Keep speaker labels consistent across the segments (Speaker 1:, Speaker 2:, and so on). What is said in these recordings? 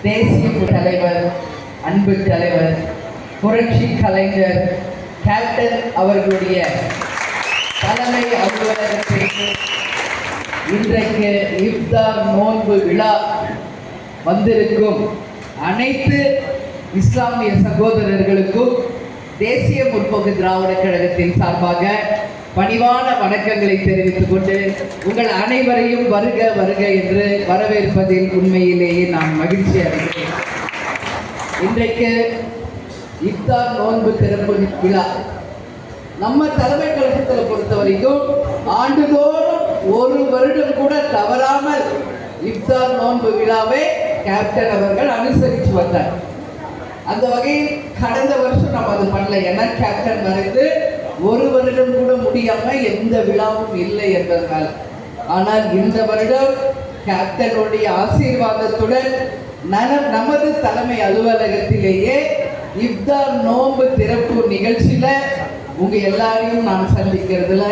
Speaker 1: தேசிய தலைவர், அன்பு தலைவர், புரட்சி கலைஞர் கேப்டன் அவர்களுடைய தலைமை அலுவலகத்திற்கு இன்றைக்கு இஃப்தார் நோன்பு விழா வந்திருக்கும் அனைத்து இஸ்லாமிய சகோதரர்களுக்கும் தேசிய முற்போக்கு திராவிட கழகத்தின் சார்பாக பணிவான வணக்கங்களை தெரிவித்துக் கொண்டு உங்கள் அனைவரையும் வருக வருக என்று வரவேற்பதில் உண்மையிலேயே நான் மகிழ்ச்சி அடைகிறேன். இன்றைக்கு இஃப்தார் நோன்பு திறப்பு விழா நம்ம தலைமை கழகத்தில் பொறுத்த வரைக்கும் ஆண்டுதோறும் ஒரு வருடம் கூட தவறாமல் இஃப்தார் நோன்பு விழாவை கேப்டன் அவர்கள் அனுசரித்து வந்தார். அந்த வகையில் கடந்த வருஷம் நம்ம அது பண்ணல. ஏன்னா கேப்டன் மறைந்து ஒரு வருடம் கூட முடியாம எந்த விழாவும் இல்லை என்பதனால். ஆனால் இந்த வருடம் கேப்டனுடைய ஆசீர்வாதத்துடன் நமது தலைமை அலுவலகத்திலேயே இஃப்தார் நோன்பு திறப்பு நிகழ்ச்சியில உங்க எல்லாரையும் நான் சந்திக்கிறதுல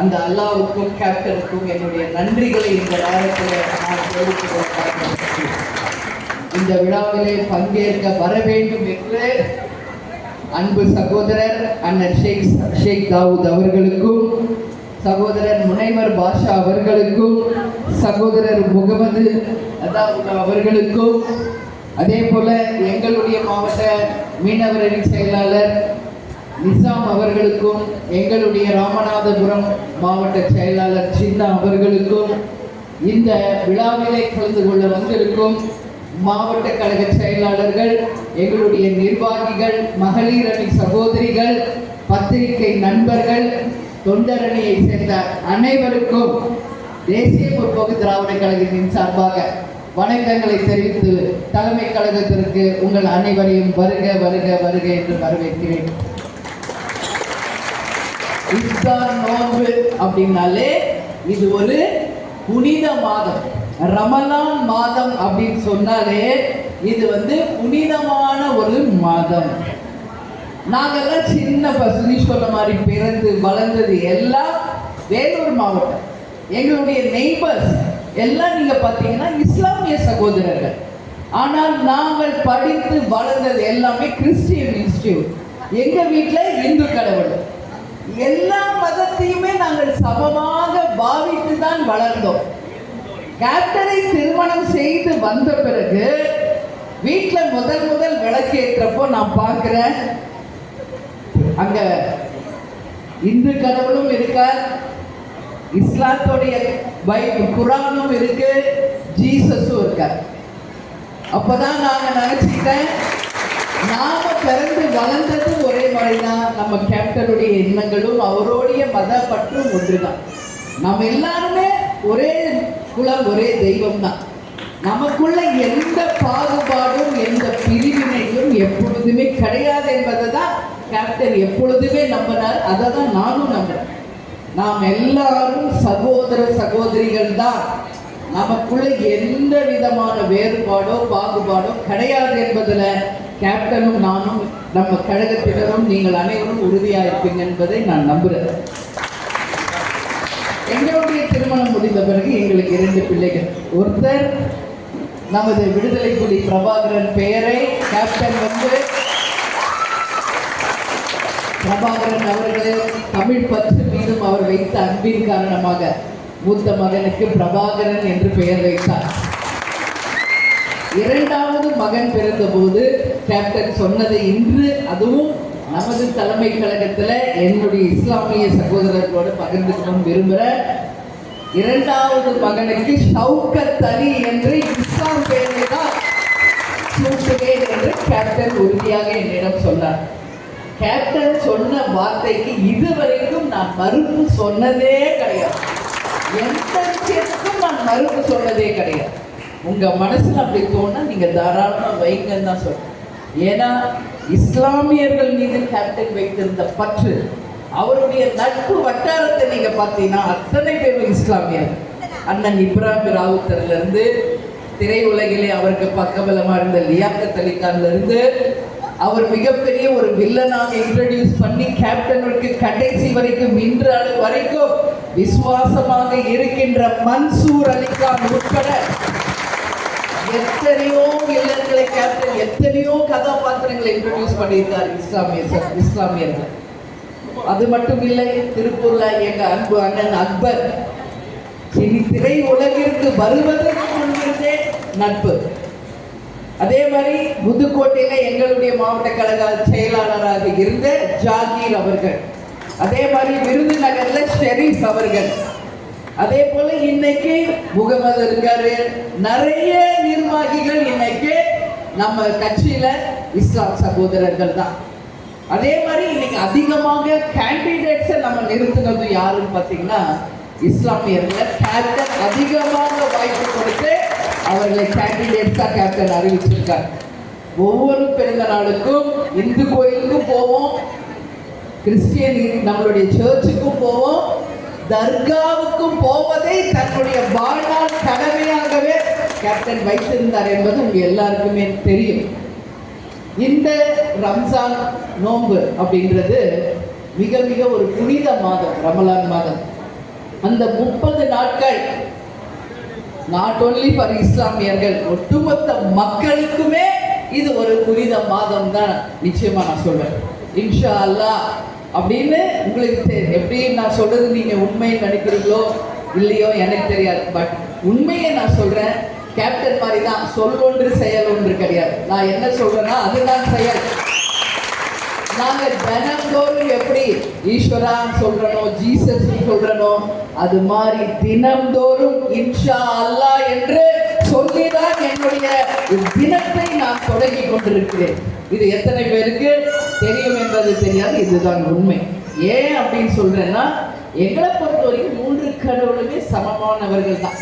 Speaker 1: அந்த அல்லாவுக்கும் கேப்டனுக்கும் என்னுடைய நன்றிகளை இந்த நேரத்தில் நான் தெரிவித்துக் இந்த விழாவிலே பங்கேற்க வர வேண்டும் என்று அன்பு சகோதரர் அண்ணன் ஷேக் தாவூத் அவர்களுக்கும், சகோதரர் முனைவர் பாஷா அவர்களுக்கும், சகோதரர் முகமது அதாவுல்லா அவர்களுக்கும், அதே போல எங்களுடைய மாவட்ட மீனவரணி செயலாளர் நிசாம் அவர்களுக்கும், எங்களுடைய ராமநாதபுரம் மாவட்ட செயலாளர் சின்னா அவர்களுக்கும், இந்த விழாவிலே கலந்து கொள்ள வந்திருக்கும் மாவட்ட கழக செயலாளர்கள், எங்களுடைய நிர்வாகிகள், மகளிர் அணி சகோதரிகள், பத்திரிகை நண்பர்கள், தொண்டரணியை சேர்ந்த அனைவருக்கும் தேசிய முற்போக்கு திராவிட கழகத்தின் சார்பாக வணக்கங்களை தெரிவித்து தலைமை கழகத்திற்கு உங்கள் அனைவரையும் வருக வருக வருக என்று வரவேற்கிறேன். இஃப்தார் நோன்பு அப்படின்னாலே இது ஒரு புனித மாதம். ரமலான் மாதம் அப்படின்னு சொன்னாலே இது புனிதமான ஒரு மாதம். நாங்கெல்லாம் சின்ன பசுனி சொல்ல மாதிரி பிறந்து வளர்ந்தது எல்லாம் வேலூர் மாவட்டம். எங்களுடைய நெய்பர்ஸ் எல்லாம் நீங்க பார்த்தீங்கன்னா இஸ்லாமிய சகோதரர்கள். ஆனால் நாங்கள் படித்து வளர்ந்தது எல்லாமே கிறிஸ்டியன் இன்ஸ்டிடியூட். எங்க வீட்டில் இந்து கடவுள். எல்லா மதத்தையுமே நாங்கள் சமமாக பாவித்து தான் வளர்ந்தோம். கேப்டனை திருமணம் செய்து வந்த பிறகு வீட்டில் முதல் விளக்கேற்றப்போ நான் பார்க்கிறேன், அங்க இந்து கடவுளும் இருக்கார், இஸ்லாத்தோடைய பைபிள் குரானும் இருக்கு, ஜீசஸும் இருக்கார். அப்பதான் நாங்க நினைச்சுக்கிட்டேன், நாம பிறந்து வளர்ந்தது ஒரே மாதிரிதான். நம்ம கேப்டனுடைய எண்ணங்களும் அவருடைய மத பற்றும் ஒன்றுதான். நம்ம எல்லாருமே ஒரே குலம், ஒரே தெய்வம் தான். நமக்குள்ள எந்த பாகுபாடும் எந்த பிரிவினையும் எப்பொழுதுமே கிடையாது என்பதை தான் கேப்டன் எப்பொழுதுமே நம்பினார். அதை தான் நானும் நம்புறேன். நாம் எல்லாரும் சகோதர சகோதரிகள் தான். நமக்குள்ள எந்த விதமான வேறுபாடோ பாகுபாடோ கிடையாது என்பதில் கேப்டனும் நானும் நம்ம கழகத்தினரும் நீங்கள் அனைவரும் உறுதியாக இருப்பீங்க என்பதை நான் நம்புகிறேன். எங்களுடைய திருமணம் முடிந்த பிறகு எங்களுக்கு 2 பிள்ளைகள். ஒருத்தர் நமது விடுதலை புலி பிரபாகரன் பெயரை கேப்டன் பிரபாகரன் அவர்கள் தமிழ் பற்று மீதும் அவர் வைத்த அன்பின் காரணமாக மூத்த மகனுக்கு பிரபாகரன் என்று பெயர் வைத்தார். 2வது மகன் பிறந்த போது கேப்டன் சொன்னதை இன்று அதுவும் நமது தலைமை கழகத்தில் என்னுடைய இஸ்லாமிய சகோதரர்களோடு பகிர்ந்துக்கணும் விரும்புகிறேன். 2வது மகனுக்கு ஷவுகத் அலி என்று இஸ்லாம் பெயரை தான் சூட்டுவேன் என்று கேப்டன் உறுதியாக என்னிடம் சொன்னார். கேப்டன் சொன்ன வார்த்தைக்கு இதுவரைக்கும் நான் மறுப்பு சொன்னதே கிடையாது. எந்த விஷயத்துக்கும் நான் மறுப்பு சொன்னதே கிடையாது. உங்க மனசுல அப்படி தோணா நீங்க தாராளமா வைங்கன்னு தான் சொல்றேன். ஏன்னா இஸ்லாமியர்கள் மீது கேப்டன் வைத்திருந்த பற்று, அவருடைய நட்பு வட்டாரத்தை நீங்க பார்த்தீங்கன்னா அத்தனை பேரும் இஸ்லாமியர். அண்ணன் இப்ராஹிம் ராவுத்தர்ல இருந்து, திரையுலகிலே அவருக்கு பக்கபலமா இருந்த லியாக்கத் அலி கான்ல இருந்து, அவர் மிகப்பெரிய ஒரு வில்லனாக இன்ட்ரோடியூஸ் பண்ணி கேப்டனுக்கு கடைசி வரைக்கும் இன்று வரைக்கும் விசுவாசமாக இருக்கின்ற மன்சூர் அலிகான் உட்பட எத்தனையோ எத்தனையோ கதாபாத்திரங்களை இன்ட்ரோடியூஸ் பண்ணியிருக்கார் இஸ்லாமியர்கள். அது மட்டும் இல்லை, திருப்பூர்ல எங்க அன்பு அண்ணன் அக்பர் இனி திரை உலகிற்கு வருவதற்கு முன்பிருந்தே நட்பு. அதே மாதிரி புதுக்கோட்டையில எங்களுடைய மாவட்ட கழக செயலாளராக இருந்த ஜாகீர் அவர்கள், அதே மாதிரி விருதுநகர்ல ஷெரீப் அவர்கள், அதே போல இன்னைக்கு முகமது இருக்காரு. நிறைய நிர்வாகிகள் இன்னைக்கு நம்ம கட்சியில இஸ்லாம் சகோதரர்கள் தான். அதே மாதிரி இன்னைக்கு அதிகமாக கேண்டிடேட்ஸை நம்ம நிறுத்தினது யாருன்னு பார்த்தீங்கன்னா இஸ்லாமியர்கள். கேப்டன் அதிகமாக வாய்ப்பு கொடுத்து அவர்களை கேண்டிடேட்ஸாக கேப்டன் அறிவிச்சிருக்கார். ஒவ்வொரு பிறந்த நாளுக்கும் இந்து கோயிலுக்கும் போவோம், கிறிஸ்டியன் நம்மளுடைய சர்ச்சுக்கும் போவோம், தர்காவுக்கும் போவதை தன்னுடைய வாழ்நாள் கடமையாகவே கேப்டன் வைத்திருந்தார் என்பது உங்க எல்லாருக்குமே தெரியும். இந்த ரம்ஜான் நோன்பு அப்படின்றது மிக மிக ஒரு புனித மாதம், ரமலான் மாதம். அந்த 30 நாட்கள் நாட் ஓன்லி ஃபார் இஸ்லாமியர்கள், ஒட்டுமொத்த மக்களுக்குமே இது ஒரு புனித மாதம் தான் நிச்சயமா நான் சொல்றேன். இன்ஷா அல்லாஹ் அப்படின்னு உங்களுக்கு எப்படி நான் சொல்றது நீங்க உண்மையை நினைக்கிறீங்களோ இல்லையோ எனக்கு தெரியாது. பட் உண்மையை நான் சொல்றேன், கேப்டன் மாதிரி தான், சொல் ஒன்று செயல் ஒன்று கிடையாது. நான் என்ன சொல்றேன்னா அதுதான் செயல். நாங்க தினந்தோறும் எப்படி ஈஸ்வரா சொல்றனோ, ஜீசஸ் சொல்றனோ, அது மாதிரி தினந்தோறும் இன்ஷா அல்லாஹ் என்று சொல்லிதான் என்னுடைய தினத்தை நான் தொடங்கி கொண்டிருக்கிறேன். இது எத்தனை பேருக்கு தெரியும் என்பது தெரியாது, இதுதான் உண்மை. ஏன் அப்படின்னு சொல்றேன்னா, எங்களை பொறுத்த வரைக்கும் 3 கடவுளுமே சமமானவர்கள் தான்.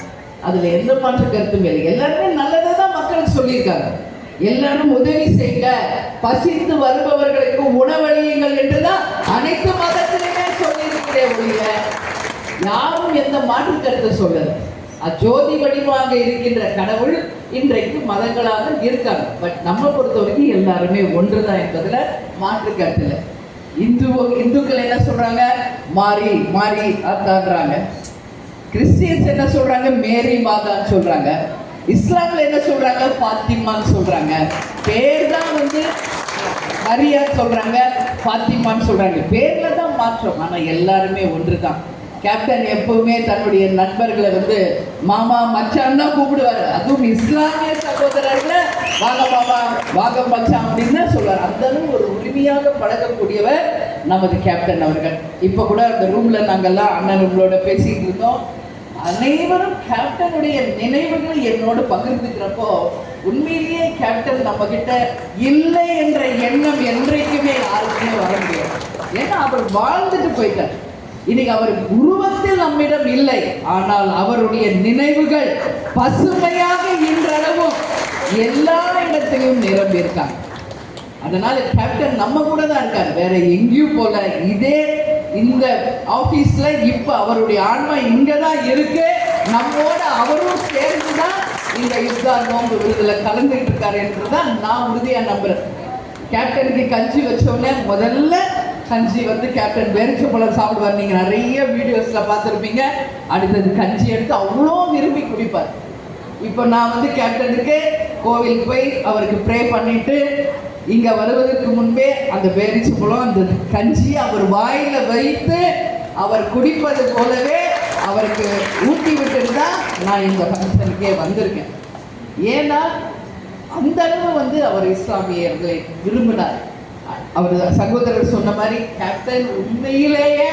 Speaker 1: அதுல எந்த மாற்று கருத்தும் இல்லை. எல்லாருமே நல்லதை தான் மக்கள் சொல்லியிருக்காங்க. எல்லாரும் உதவி செய்யுங்க, பசித்து வருபவர்களுக்கு உணவளியுங்கள் என்றுதான் அனைத்து மதத்திலுமே சொல்லியிருக்கிறேன். ஒழிய யாரும் எந்த மாற்று கருத்தை சொல்லல. அஜோதி வடிவாக இருக்கின்ற கடவுள் இன்றைக்கு மதங்களாக இருக்காங்க. பட் நம்ம பொறுத்த வரைக்கும் எல்லாருமே ஒன்றுதான் என்பதுல மாற்று கருத்துல. இந்துக்கள் என்ன சொல்றாங்க, மாறி மாறி அதான்றாங்க. கிறிஸ்டியன்ஸ் என்ன சொல்றாங்க, மேரி மாதான்னு சொல்றாங்க. இஸ்லாம்ல என்ன சொல்றாங்க, பாத்திமான்னு சொல்றாங்க. பேர் தான் மரியா சொல்றாங்க, பாத்திமான்னு சொல்றாங்க. பேர்ல தான் மாற்றம், ஆனா எல்லாருமே ஒன்று தான். கேப்டன் எப்பவுமே தன்னுடைய நண்பர்களை மாமா மச்சான் தான் கூப்பிடுவாரு. அதுவும் இஸ்லாமிய சகோதரர்களை வாங்க மாமா வாங்க மச்சான் அப்படின்னு தான் சொல்லுவார். அந்த அளவு ஒரு உரிமையாக பழகக்கூடியவர் நமது கேப்டன் அவர்கள். இப்ப கூட அந்த ரூம்ல நாங்கெல்லாம் அண்ணன் ரூம்களோட பேசிட்டு இருந்தோம். அனைவரும் கேப்டனுடைய நினைவுகளை என்னோடு பகிர்ந்துக்கிறப்போ உண்மையிலேயே கேப்டன் நம்ம கிட்ட இல்லை என்ற எண்ணம் என்றைக்குமே யாருக்குமே வர முடியாது. ஏன்னா அவர் வாழ்ந்துட்டு போயிட்டார். இன்னைக்கு அவர் உருவத்தில் நம்மிடம் இல்லை, ஆனால் அவருடைய நினைவுகள் பசுமையாக இன்றளவும் எல்லா இடத்திலும் நிரம்பி இருக்காங்க. அதனால கேப்டன் நம்ம கூட தான் இருக்காரு, வேற எங்கேயும் போல. இதே இந்த ஆபீஸ்ல இப்ப அவருடைய ஆன்மா இங்கதான் இருக்கு. நம்மோட அவரும் சேர்ந்துதான் இந்த இஃப்தார் நோன்பு விருதுல கலந்துட்டு இருக்காரு என்றுதான் நான் உறுதியா நம்புறேன். கேப்டனுக்கு கஞ்சி வச்சோடனே முதல்ல கஞ்சி கேப்டன் பேரிச்சம்பழம் சாப்பிடுவார். நீங்க நிறைய வீடியோஸ்ல பார்த்துருப்பீங்க. அடுத்தது கஞ்சி எடுத்து அவ்வளோ விரும்பி குடிப்பார். இப்போ நான் கேப்டனுக்கு கோவிலுக்கு போய் அவருக்கு ப்ரே பண்ணிட்டு இங்க வருவதற்கு முன்பே அந்த பேரிச்சம்பழம் அந்த கஞ்சி அவர் வாயில வைத்து அவர் குடிப்பது போலவே அவருக்கு ஊட்டி விட்டுட்டு தான் நான் இந்த ஃபங்க்ஷனுக்கே வந்திருக்கேன். ஏன்னா அந்த அளவு அவர் இஸ்லாமியர்களை விரும்பினார். அவர் சகோதரர் சொன்ன மாதிரி கேப்டன் உண்மையிலேயே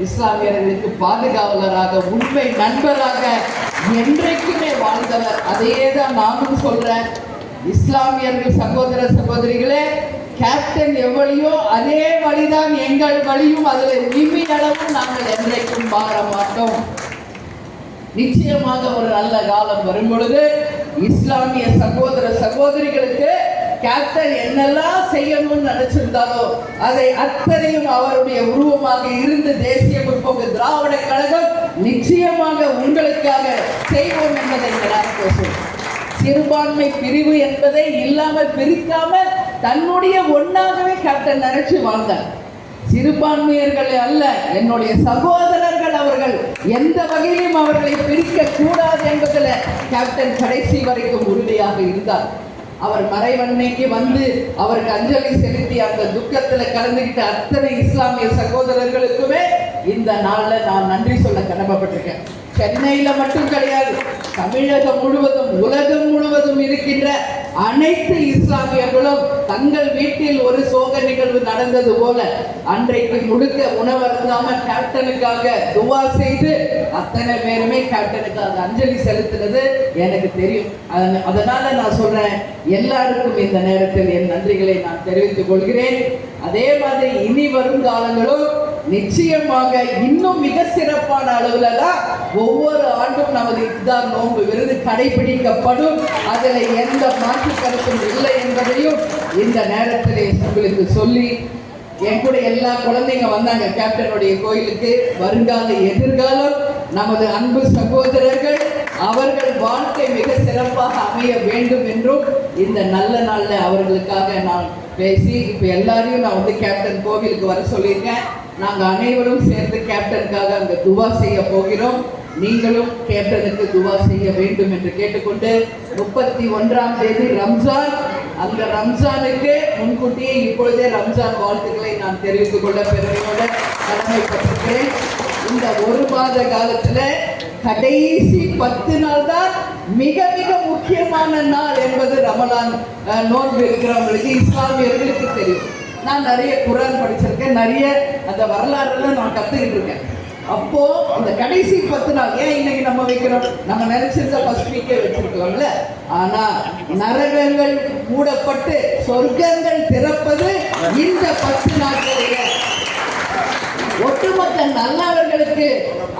Speaker 1: இஸ்லாமியர்களுக்கு பாதுகாவலராக, உண்மை நண்பராக என்றைக்குமே வாழ்ந்தவர். அதையே தான் நானும் சொல்றேன். இஸ்லாமியர்கள் சகோதர சகோதரிகளே, கேப்டன் எவ்வளியோ அதே வழிதான் எங்கள் வழியும். அதுல நிமி அளவும் நாங்கள் என்றைக்கும் மாற மாட்டோம். நிச்சயமாக ஒரு நல்ல காலம் வரும் பொழுது இஸ்லாமிய சகோதர சகோதரிகளுக்கு கேப்டன் என்னெல்லாம் செய்யணும்னு நினைச்சிருந்தாலோ அதை அத்தனையும் அவருடைய உருவமாக இருந்து தேசிய முற்போக்கு திராவிட கழகம் நிச்சயமாக உங்களுக்காக செய்வோம் என்பதை பேசுவோம். சிறுபான்மை பிரிவு என்பதை இல்லாமல் பிரிக்காம தன்னுடைய ஒன்னாகவே கேப்டன் நினைச்சு வாழ்ந்தார். சிறுபான்மையர்கள் அல்ல, என்னுடைய சகோதரர்கள், அவர்கள் எந்த வகையிலும் அவர்களை பிரிக்க கூடாது என்பதில் கேப்டன் கடைசி வரைக்கும் உறுதியாக இருந்தார். அவர் மறைவன்னைக்கு வந்து அவருக்கு அஞ்சலி செலுத்தி அந்த துக்கத்துல கலந்துகிட்ட அத்தனை இஸ்லாமிய சகோதரர்களுக்குமே இந்த நாள்ல நான் நன்றி சொல்ல கடமைப்பட்டிருக்கேன். சென்னையில மட்டும் கிடையாது, தமிழகம் முழுவதும் உலகம் முழுவதும் இருக்கின்ற அனைத்து இஸ்லாமியர்களும் தங்கள் வீட்டில் ஒரு சோக நிகழ்வு நடந்தது போல அன்றைக்கு முழுக்க உணவருந்தாம கேப்டனுக்காக துவா செய்து அத்தனை பேருமே கேப்டனுக்காக அஞ்சலி செலுத்தினது எனக்கு தெரியும். அதனால நான் சொல்றேன், எல்லாருக்கும் இந்த நேரத்தில் என் நன்றிகளை நான் தெரிவித்துக் கொள்கிறேன். அதே மாதிரி இனி வரும் காலங்களும் நிச்சயமாக இன்னும் மிக சிறப்பான அளவுல தான் ஒவ்வொரு ஆண்டும் நமது இஃப்தார் நோன்பு விருது கடைபிடிக்கப்படும். அதில் எந்த மாற்று கருத்தும் இல்லை என்பதையும் இந்த நேரத்திலே உங்களுக்கு சொல்லி, என் கூட எல்லா குழந்தைங்க வந்தாங்க கேப்டனுடைய கோயிலுக்கு. வருங்கால எதிர்காலம் நமது அன்பு சகோதரர்கள் அவர்கள் வாழ்க்கை மிக சிறப்பாக அமைய வேண்டும் என்றும் இந்த நல்ல நாள்ல அவர்களுக்காக நான் பேசி இப்ப எல்லாரையும் நான் வந்து கேப்டன் கோவிலுக்கு வர சொல்லியிருக்கேன். நாங்க அனைவரும் சேர்ந்து கேப்டனுக்காக அங்க துவா செய்ய போகிறோம். நீங்களும் கேப்டனுக்கு துவா செய்ய வேண்டும் என்று கேட்டுக்கொண்டு 31ஆம் தேதி ரம்ஜான், அந்த ரம்ஜானுக்கு முன்கூட்டியே இப்பொழுதே ரம்ஜான் வாழ்த்துக்களை நான் தெரிவித்துக் கொள்ள பெருமையோட கடமைப்பட்டிருக்கிறேன். இந்த ஒரு மாத காலத்துல கடைசி 10 நாள் தான் மிக மிக முக்கியமான நாள் என்பது ரமலான் நோன்பு இருக்கிறவங்களுக்கு இஸ்லாமியர்களுக்கு தெரியும். நான் நிறைய குர்ஆன் படிச்சிருக்கேன், நிறைய அந்த வரலாறுல நான் கத்துக்கிட்டு இருக்கேன். அப்போ இந்த கடைசி 10 நாள் ஏன் இன்னைக்கு நம்ம வைக்கிறோம், நம்ம நினைச்சிருந்த ஃபர்ஸ்ட் வீக்கே வச்சிருக்கோம்ல. ஆனா நரகங்கள் மூடப்பட்டு சொர்க்கங்கள் திறப்பது இந்த 10 நாட்களிலே. ஒட்டுமொத்த நல்லவர்களுக்கு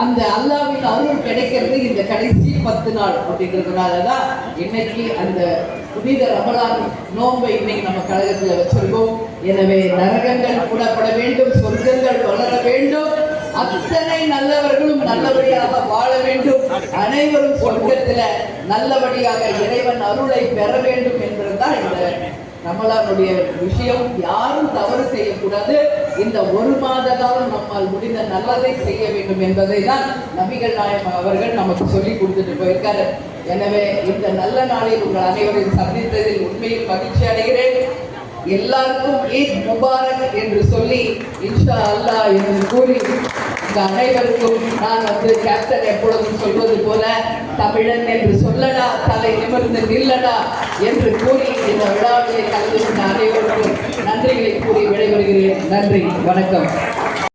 Speaker 1: அந்த அல்லாஹ்வின் அருள் கிடைக்கிறது இந்த கடைசி 10 நாள் அப்படிங்கிறதுனாலதான் இன்னைக்கு அந்த புனித ரமலான் நோன்பை இன்னைக்கு நம்ம கழகத்துல வச்சிருக்கோம். எனவே நரகங்கள் கூடப்பட வேண்டும், சொர்க்கங்கள் வளர வேண்டும், அத்தனை நல்லவர்களும் நல்லபடியாக வாழ வேண்டும், அனைவரும் சொர்க்கத்துல நல்லபடியாக இறைவன் அருளை பெற வேண்டும் என்பதுதான் இந்த ரமலானுடைய விஷயம். யாரும் தவறு செய்யக்கூடாது. இந்த ஒரு மாத காலம் நம்மால் முடிந்த நல்லதை செய்ய வேண்டும் என்பதை தான் நபிகள் நாயகம் அவர்கள் நமக்கு சொல்லி கொடுத்துட்டு போயிருக்காரு. எனவே இந்த நல்ல நாளில் உங்கள் அனைவரையும் சந்தித்ததில் உண்மையில் மகிழ்ச்சி அடைகிறேன். எல்லாருக்கும் ஈத் முபாரக் என்று சொல்லி இன்ஷா அல்லாஹ் என்று கூறி இந்த அனைவருக்கும் நான் வந்து கேப்டன் எப்பொழுதும் சொல்வது போல தமிழன் என்று சொல்லடா, தலை நிமிர்ந்து நில்லடா என்று கூறி இந்த விழாவிலே கலந்து கொண்ட அனைவருக்கும் நன்றிகளை கூறி விடைபெறுகிறேன். நன்றி, வணக்கம்.